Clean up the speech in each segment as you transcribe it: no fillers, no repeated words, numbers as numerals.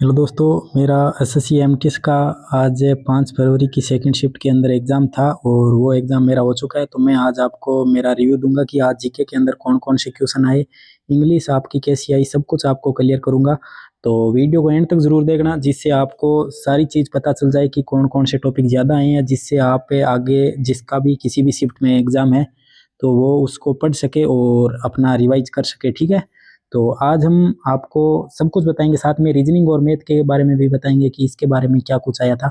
Hello दोस्तों, मेरा SSC MTS का आज 5 फरवरी की सेकंड शिफ्ट के अंदर एग्ज़ाम था और वो एग्ज़ाम मेरा हो चुका है। तो मैं आज आपको मेरा रिव्यू दूंगा कि आज जीके के अंदर कौन कौन से क्वेश्चन आए, इंग्लिश आपकी कैसी आई, सब कुछ आपको क्लियर करूंगा। तो वीडियो को एंड तक ज़रूर देखना, जिससे आपको सारी चीज़ पता चल जाए कि कौन कौन से टॉपिक ज़्यादा आए हैं, जिससे आप आगे जिसका भी किसी भी शिफ्ट में एग्ज़ाम है तो वो उसको पढ़ सके और अपना रिवाइज कर सके। ठीक है, तो आज हम आपको सब कुछ बताएंगे, साथ में रीजनिंग और मैथ के बारे में भी बताएंगे कि इसके बारे में क्या कुछ आया था।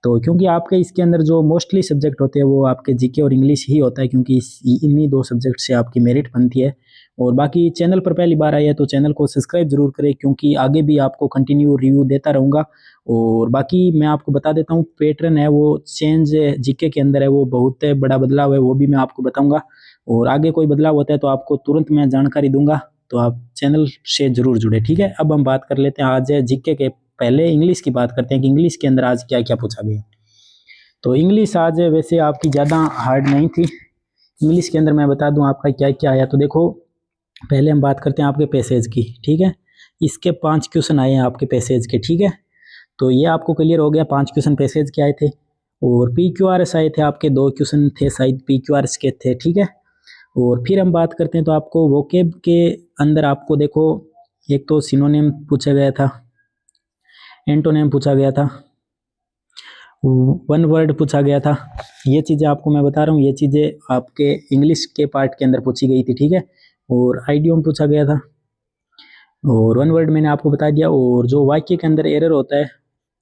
तो क्योंकि आपके इसके अंदर जो मोस्टली सब्जेक्ट होते हैं वो आपके जीके और इंग्लिश ही होता है, क्योंकि इन्हीं दो सब्जेक्ट से आपकी मेरिट बनती है। और बाकी चैनल पर पहली बार आई है तो चैनल को सब्सक्राइब जरूर करें, क्योंकि आगे भी आपको कंटिन्यू रिव्यू देता रहूँगा। और बाकी मैं आपको बता देता हूँ, पैटर्न है वो चेंज जीके के अंदर है, वो बहुत बड़ा बदलाव है, वो भी मैं आपको बताऊँगा। और आगे कोई बदलाव होता है तो आपको तुरंत मैं जानकारी दूंगा, तो आप चैनल से जरूर जुड़े। ठीक है, अब हम बात कर लेते हैं आज जीके के। पहले इंग्लिश की बात करते हैं कि इंग्लिश के अंदर आज क्या क्या पूछा गया। तो इंग्लिश आज वैसे आपकी ज़्यादा हार्ड नहीं थी। इंग्लिश के अंदर मैं बता दूं आपका क्या क्या आया। तो देखो, पहले हम बात करते हैं आपके पैसेज की। ठीक है, इसके 5 क्वेश्चन आए हैं आपके पैसेज के। ठीक है, तो ये आपको क्लियर हो गया, 5 क्वेश्चन पैसेज के आए थे। और पी क्यू आर एस आए थे आपके 2 क्वेश्चन थे, शायद पी क्यू आर एस के थे। ठीक है, और फिर हम बात करते हैं तो आपको वोकेब के अंदर आपको देखो, एक तो सिनोनिम पूछा गया था, एंटोनिम पूछा गया था, वन वर्ड पूछा गया था। ये चीज़ें आपको मैं बता रहा हूँ, ये चीज़ें आपके इंग्लिश के पार्ट के अंदर पूछी गई थी। ठीक है, और आइडियम पूछा गया था, और वन वर्ड मैंने आपको बता दिया। और जो वाक्य के अंदर एरर होता है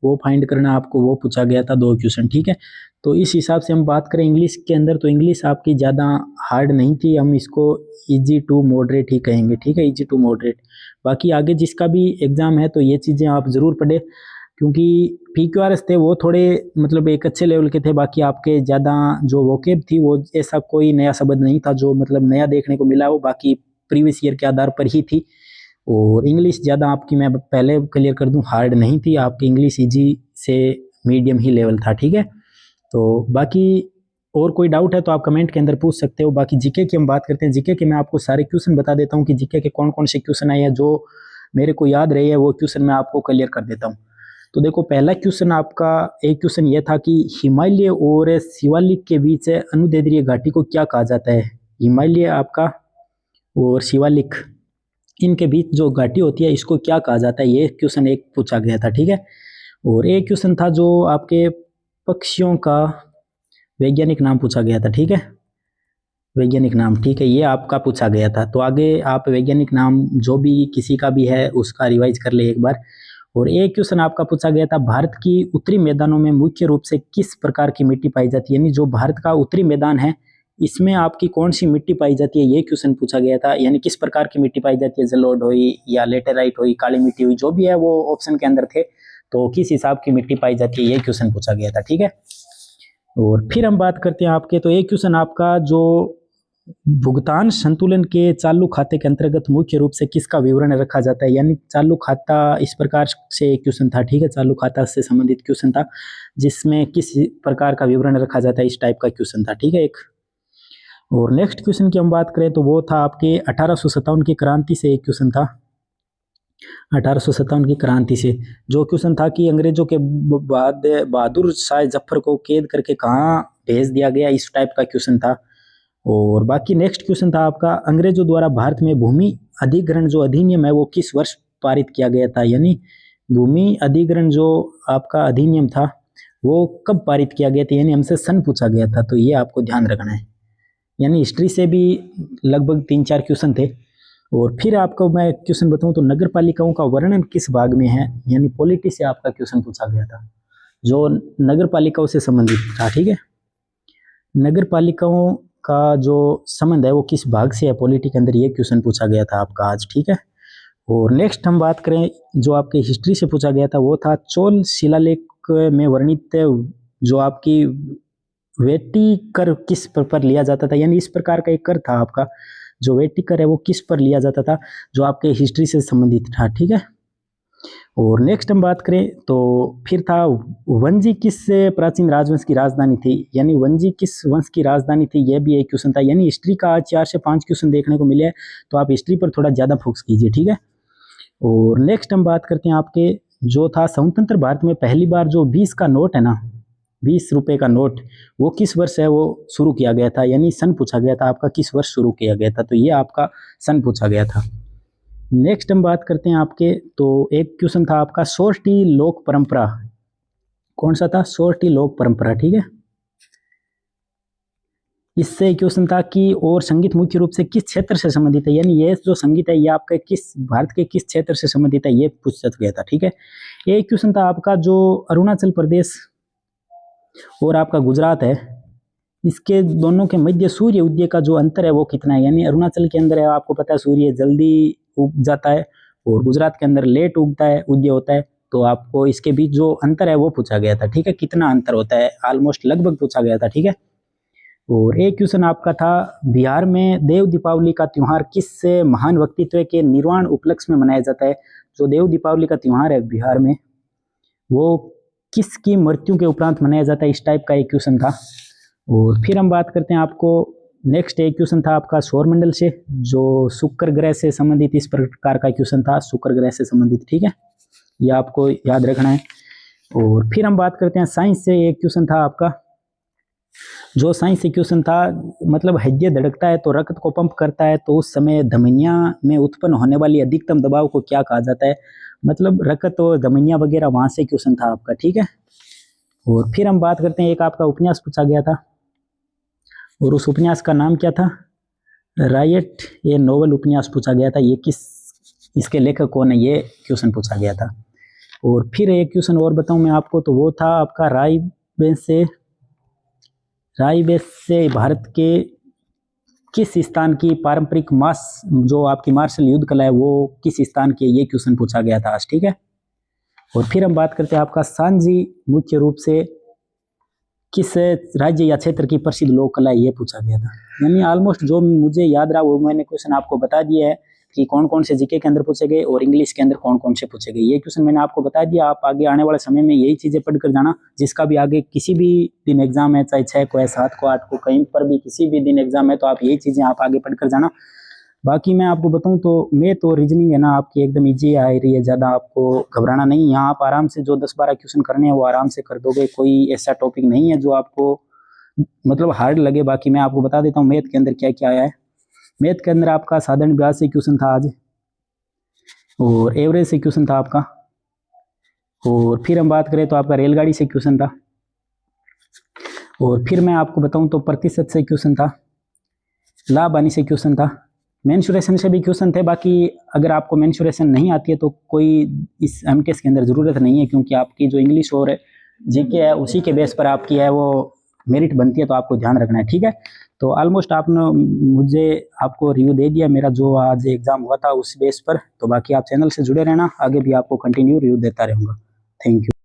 वो फाइंड करना आपको, वो पूछा गया था 2 क्वेश्चन। ठीक है, तो इस हिसाब से हम बात करें इंग्लिश के अंदर, तो इंग्लिश आपकी ज़्यादा हार्ड नहीं थी, हम इसको इजी टू मॉडरेट ही कहेंगे। ठीक है, इजी टू मॉडरेट। बाकी आगे जिसका भी एग्जाम है तो ये चीज़ें आप ज़रूर पढ़े, क्योंकि पी क्यू आर एस थे वो थोड़े मतलब एक अच्छे लेवल के थे। बाकी आपके ज़्यादा जो वोकेब थी वो ऐसा कोई नया शब्द नहीं था जो मतलब नया देखने को मिला हो, बाकी प्रीवियस ईयर के आधार पर ही थी। और इंग्लिश ज़्यादा आपकी, मैं पहले क्लियर कर दूं, हार्ड नहीं थी आपकी इंग्लिश, इजी से मीडियम ही लेवल था। ठीक है, तो बाकी और कोई डाउट है तो आप कमेंट के अंदर पूछ सकते हो। बाकी जीके की हम बात करते हैं। जीके के मैं आपको सारे क्वेश्चन बता देता हूँ कि जीके के कौन कौन से क्वेश्चन आए हैं, जो मेरे को याद रहे हैं वो क्वेश्चन मैं आपको क्लियर कर देता हूँ। तो देखो, पहला क्वेश्चन आपका, एक क्वेश्चन ये था कि हिमालय और शिवालिक के बीच अनुदैर्ध्य घाटी को क्या कहा जाता है। हिमालय आपका और शिवालिक, इनके बीच जो घाटी होती है इसको क्या कहा जाता है, ये क्वेश्चन एक पूछा गया था। ठीक है, और एक क्वेश्चन था जो आपके पक्षियों का वैज्ञानिक नाम पूछा गया था। ठीक है, वैज्ञानिक नाम, ठीक है, ये आपका पूछा गया था। तो आगे आप वैज्ञानिक नाम जो भी किसी का भी है उसका रिवाइज कर ले एक बार। और एक क्वेश्चन आपका पूछा गया था, भारत की उत्तरी मैदानों में मुख्य रूप से किस प्रकार की मिट्टी पाई जाती है, यानी जो भारत का उत्तरी मैदान है इसमें आपकी कौन सी मिट्टी पाई जाती है, ये क्वेश्चन पूछा गया था। यानी किस प्रकार की मिट्टी पाई जाती है, जलोढ़ हुई या लेटेराइट हुई, काली मिट्टी हुई, जो भी है वो ऑप्शन के अंदर थे। तो किस हिसाब की मिट्टी पाई जाती है, ये क्वेश्चन पूछा गया था। ठीक है, और फिर हम बात करते हैं आपके, तो एक क्वेश्चन आपका जो भुगतान संतुलन के चालू खाते के अंतर्गत मुख्य रूप से किसका विवरण रखा जाता है, यानी चालू खाता इस प्रकार से एक क्वेश्चन था। ठीक है, चालू खाता से संबंधित क्वेश्चन था जिसमें किस प्रकार का विवरण रखा जाता है, इस टाइप का क्वेश्चन था। ठीक है, एक। और नेक्स्ट क्वेश्चन की हम बात करें तो वो था आपके 1857 की क्रांति से एक क्वेश्चन था। 1857 की क्रांति से जो क्वेश्चन था कि अंग्रेजों के बाद बहादुर शाह जफर को कैद करके कहाँ भेज दिया गया, इस टाइप का क्वेश्चन था। और बाकी नेक्स्ट क्वेश्चन था आपका, अंग्रेजों द्वारा भारत में भूमि अधिग्रहण जो अधिनियम है वो किस वर्ष पारित किया गया था, यानी भूमि अधिग्रहण जो आपका अधिनियम था वो कब पारित किया गया था, यानी हमसे सन पूछा गया था। तो ये आपको ध्यान रखना है। यानी हिस्ट्री से भी लगभग 3-4 क्वेश्चन थे। और फिर आपको मैं क्वेश्चन बताऊं तो नगर पालिकाओं का वर्णन किस भाग में है, यानी पॉलिटी से आपका क्वेश्चन पूछा गया था, जो नगर पालिकाओं से संबंधित था। ठीक है, नगर पालिकाओं का जो संबंध है वो किस भाग से है पॉलिटी के अंदर, ये क्वेश्चन पूछा गया था आपका आज। ठीक है, और नेक्स्ट हम बात करें जो आपके हिस्ट्री से पूछा गया था वो था चोल शिलालेख में वर्णित जो आपकी वेटी कर किस पर लिया जाता था, यानी इस प्रकार का एक कर था आपका, जो वेटी कर है वो किस पर लिया जाता था, जो आपके हिस्ट्री से संबंधित था। ठीक है, और नेक्स्ट हम बात करें तो फिर था वंजी किस प्राचीन राजवंश की राजधानी थी, यानी वंजी किस वंश की राजधानी थी, यह भी एक क्वेश्चन था। यानी हिस्ट्री का आज 4 से 5 क्वेश्चन देखने को मिले हैं, तो आप हिस्ट्री पर थोड़ा ज्यादा फोकस कीजिए। ठीक है, और नेक्स्ट हम बात करते हैं आपके जो था स्वतंत्र भारत में पहली बार जो 20 का नोट है ना, 20 रुपए का नोट, वो किस वर्ष है वो शुरू किया गया था, यानी सन पूछा गया था आपका, किस वर्ष शुरू किया गया था, तो ये आपका सन पूछा गया था। नेक्स्ट हम बात करते हैं आपके, तो एक क्वेश्चन था आपका सोरठी लोक परंपरा, कौन सा था, सोरठी लोक परंपरा, ठीक है। इससे क्वेश्चन था कि और संगीत मुख्य रूप से किस क्षेत्र से संबंधित है, यानी ये जो संगीत है ये आपके किस भारत के किस क्षेत्र से संबंधित है, ये पूछा गया था, ठीक है। एक क्वेश्चन था आपका जो अरुणाचल प्रदेश और आपका गुजरात है, इसके दोनों के मध्य सूर्य उदय का जो अंतर है वो कितना है, यानी अरुणाचल के अंदर है आपको पता है सूर्य जल्दी उग जाता है और गुजरात के अंदर लेट उगता है, उदय होता है, तो आपको इसके बीच जो अंतर है वो पूछा गया था, ठीक है, कितना अंतर होता है, ऑलमोस्ट लगभग पूछा गया था, ठीक है। और एक क्वेश्चन आपका था बिहार में देव दीपावली का त्योहार किस महान व्यक्तित्व के निर्वाण उपलक्ष्य में मनाया जाता है, जो देव दीपावली का त्योहार है बिहार में वो किसकी मृत्यु के उपरांत मनाया जाता है, इस टाइप का एक क्वेश्चन था। और फिर हम बात करते हैं आपको नेक्स्ट एक क्वेश्चन था आपका सौरमंडल से, जो शुक्र ग्रह से संबंधित इस प्रकार का क्वेश्चन था, शुक्र ग्रह से संबंधित, ठीक है, ये आपको याद रखना है। और फिर हम बात करते हैं साइंस से, एक क्वेश्चन था आपका, जो साइंस से क्वेश्चन था मतलब हृदय धड़कता है तो रक्त को पंप करता है, तो उस समय धमनियां में उत्पन्न होने वाली अधिकतम दबाव को क्या कहा जाता है, मतलब रक्त और धमनियां वगैरह, वहां से क्वेश्चन था आपका, ठीक है। और फिर हम बात करते हैं एक आपका उपन्यास पूछा गया था और उस उपन्यास का नाम क्या था, राइट, ये नोवेल उपन्यास पूछा गया था, ये किस, इसके लेखक कौन है, ये क्वेश्चन पूछा गया था। और फिर एक क्वेश्चन और बताऊं मैं आपको, तो वो था आपका रायबेस से भारत के किस स्थान की पारंपरिक जो आपकी मार्शल युद्ध कला है वो किस स्थान की, ये क्वेश्चन पूछा गया था आज, ठीक है। और फिर हम बात करते हैं आपका सांजी मुख्य रूप से किस राज्य या क्षेत्र की प्रसिद्ध लोक कला है, ये पूछा गया था। यानी ऑलमोस्ट जो मुझे याद रहा वो मैंने क्वेश्चन आपको बता दिया है कि कौन कौन से जीके के अंदर पूछे गए और इंग्लिश के अंदर कौन कौन से पूछे गए, ये क्वेश्चन मैंने आपको बता दिया। आप आगे आने वाले समय में यही चीजें पढ़कर जाना, जिसका भी आगे किसी भी दिन एग्जाम है, चाहे 6 को है, 7 को, 8 को, कहीं पर भी किसी भी दिन एग्जाम है, तो आप यही चीजें आप आगे पढ़कर जाना। बाकी मैं आपको बताऊं तो मैथ और रीजनिंग है ना आपकी एकदम इजी आ रही है, ज़्यादा आपको घबराना नहीं, यहाँ आप आराम से जो 10-12 क्वेश्चन करने हैं वो आराम से कर दोगे, कोई ऐसा टॉपिक नहीं है जो आपको मतलब हार्ड लगे। बाकी मैं आपको बता देता हूँ मैथ के अंदर क्या क्या आया है। मैथ के अंदर आपका साधारण ब्याज से क्वेश्चन था आज, और एवरेज से क्वेश्चन था आपका, और फिर हम बात करें तो आपका रेलगाड़ी से क्वेश्चन था, और फिर मैं आपको बताऊं तो प्रतिशत से क्वेश्चन था, लाभ हानि से क्वेश्चन था, मेंसुरेशन से भी क्वेश्चन थे। बाकी अगर आपको मेंसुरेशन नहीं आती है तो कोई इस एमटीएस के अंदर ज़रूरत नहीं है, क्योंकि आपकी जो इंग्लिश और जीके है उसी के बेस पर आपकी है वो मेरिट बनती है, तो आपको ध्यान रखना है, ठीक है। तो ऑलमोस्ट आपने मुझे आपको रिव्यू दे दिया मेरा जो आज एग्जाम हुआ था उस बेस पर। तो बाकी आप चैनल से जुड़े रहना, आगे भी आपको कंटिन्यू रिव्यू देता रहूँगा। Thank you.